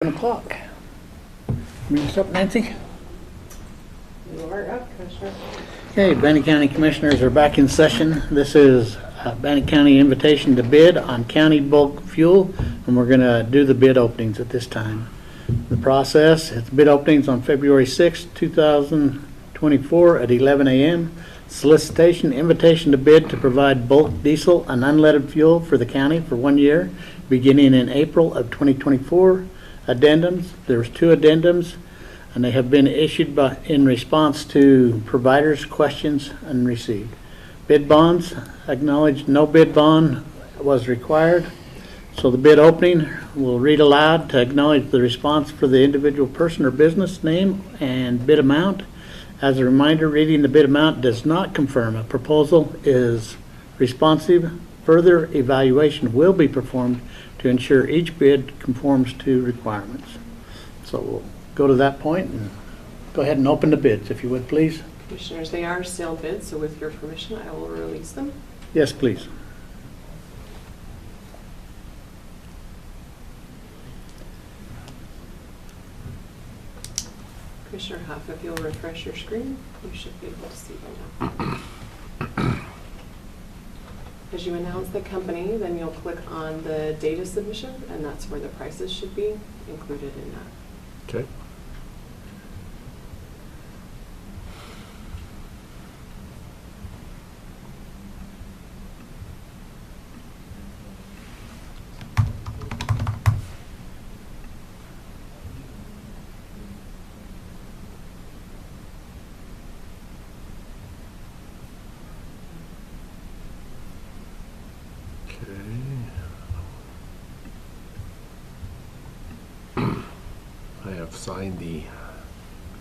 o'clock. Bring us up, Nancy. You are up, Commissioner. Okay, Bannock County Commissioners are back in session. This is Bannock County invitation to bid on county bulk fuel, and we're going to do the bid openings at this time. The process, it's bid openings on February 6, 2024 at 11 a.m. Solicitation, invitation to bid to provide bulk diesel and unleaded fuel for the county for 1 year, beginning in April of 2024. Addendums, there's 2 addendums, and they have been issued in response to providers' questions and received. Bid bonds, acknowledged no bid bond was required. So the bid opening, we'll read aloud to acknowledge the response for the individual person or business name and bid amount. As a reminder, reading the bid amount does not confirm a proposal is responsive. Further evaluation will be performed to ensure each bid conforms to requirements. So we'll go to that point and go ahead and open the bids, if you would, please. Commissioners, they are sealed bids, so with your permission, I will release them. Yes, please. Commissioner Huff, if you'll refresh your screen, you should be able to see them now. As you announce the company, then you'll click on the data submission, and that's where the prices should be included in that. Okay. I have signed the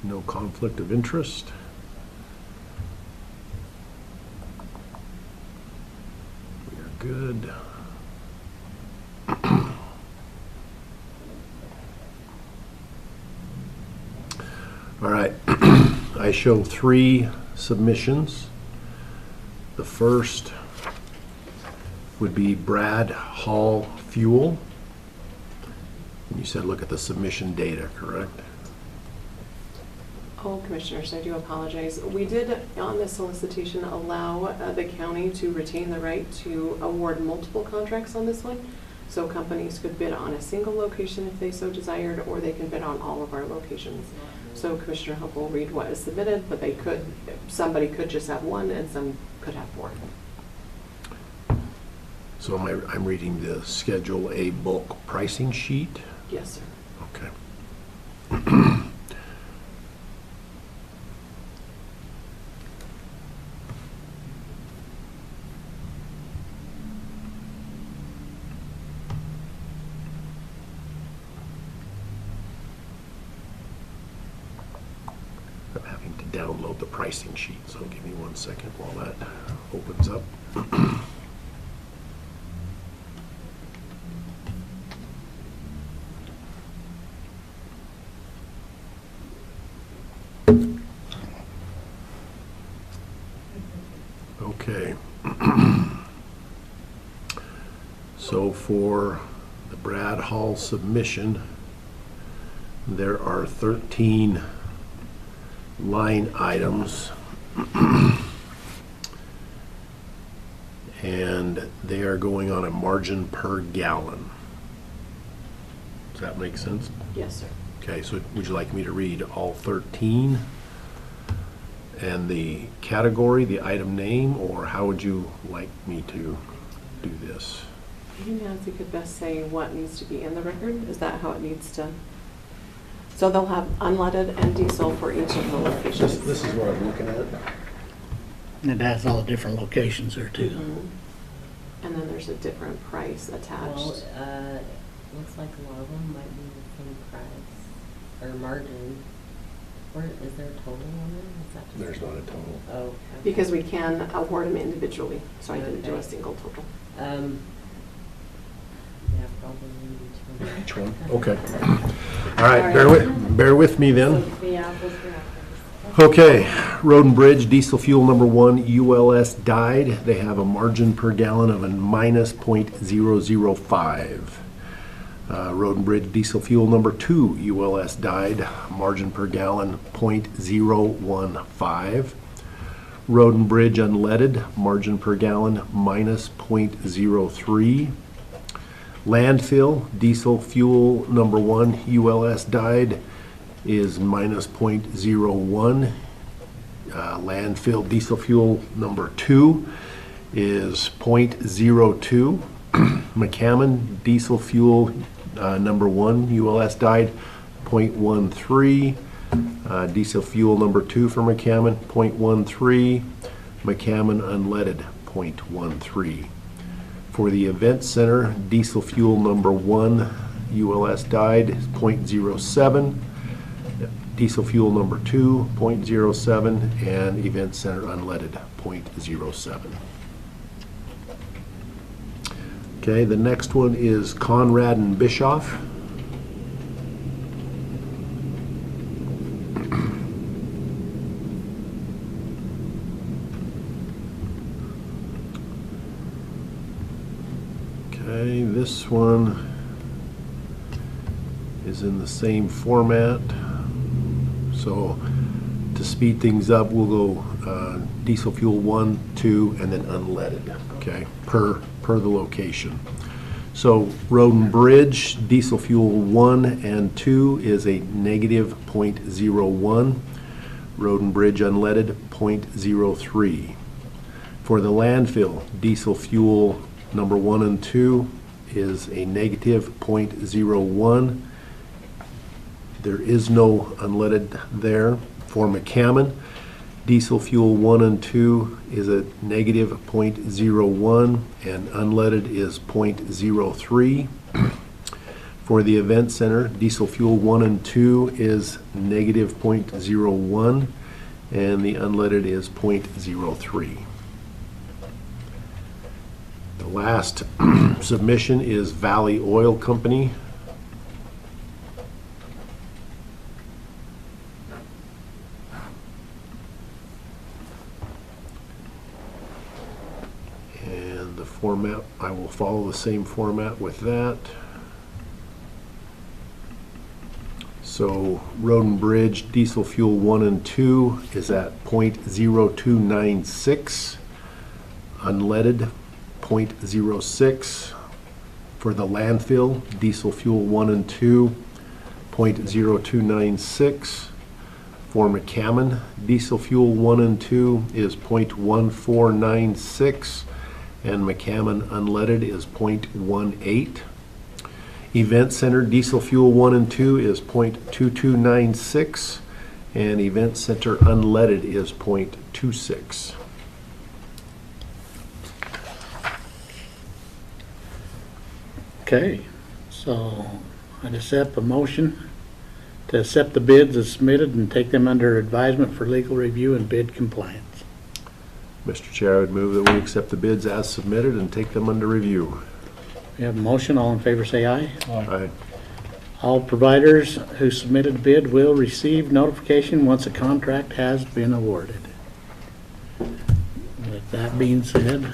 no conflict of interest. We are good. All right, I show 3 submissions. The first would be Brad Hall Fuel. You said look at the submission data, correct? Oh, Commissioners, I do apologize. We did, on the solicitation, allow the county to retain the right to award multiple contracts on this one. So companies could bid on a single location if they so desired, or they can bid on all of our locations. So Commissioner Huff will read what is submitted, but they could, somebody could just have 1 and some could have 4. So I'm reading the Schedule A bulk pricing sheet. Yes, sir. Okay. I'm having to download the pricing sheet, so give me 1 second while that opens up. Okay. So for the Brad Hall submission, there are 13 line items, and they are going on a margin per gallon. Does that make sense? Yes, sir. Okay, so would you like me to read all 13? And the category, the item name, or how would you like me to do this? Maybe Nancy could best say what needs to be in the record. Is that how it needs to? So they'll have unleaded and diesel for each of the locations. This is what I'm looking at. And it has all the different locations there too. And then there's a different price attached. Well, looks like a lot of them might be the same price or margin. Or is there a total on it? Is that just There's not a total. Oh, okay. Because we can award them individually, so I didn't do a Okay. single total. Yeah, probably each one. Each one? Okay. All right, bear with me then. So the apples for apples. Okay, Road and Bridge diesel fuel number 1 ULS dyed. They have a margin per gallon of a minus .005. Road and Bridge Diesel Fuel number 2, ULS dyed, margin per gallon .015. Road and Bridge unleaded, margin per gallon minus .03. Landfill Diesel Fuel number 1, ULS dyed, is minus .01. Landfill Diesel Fuel number 2 is .02. McCammon Diesel Fuel number 1, ULS dyed, .13. Diesel Fuel number 2 for McCammon, .13. McCammon Unleaded, .13. For the Event Center, Diesel Fuel number 1, ULS dyed, is .07. Diesel Fuel number 2, .07, and Event Center Unleaded, .07. Okay, the next one is Conrad and Bischoff. Okay, this one is in the same format. So to speed things up, we'll go diesel fuel 1, 2, and then unleaded, okay, per the location. So Road and Bridge, diesel fuel 1 and 2 is a negative .01. Road and Bridge unleaded, .03. For the landfill, diesel fuel number 1 and 2 is a negative .01. There is no unleaded there. For McCammon, diesel fuel 1 and 2 is a negative .01 and unleaded is .03. For the Event Center, diesel fuel 1 and 2 is negative .01 and the unleaded is .03. The last submission is Valley Oil Company. And the format, I will follow the same format with that. So Road and Bridge diesel fuel 1 and 2 is at .0296, unleaded .06. For the landfill, diesel fuel 1 and 2, .0296. For McCammon, diesel fuel 1 and 2 is .1496, and McCammon unleaded is .18. Event Center diesel fuel 1 and 2 is .2296, and Event Center unleaded is .26. Okay, so I accept a motion to accept the bids as submitted and take them under advisement for legal review and bid compliance. Mr. Chair, I would move that we accept the bids as submitted and take them under review. We have a motion. All in favor say aye. Aye. All providers who submitted a bid will receive notification once a contract has been awarded. With that being said,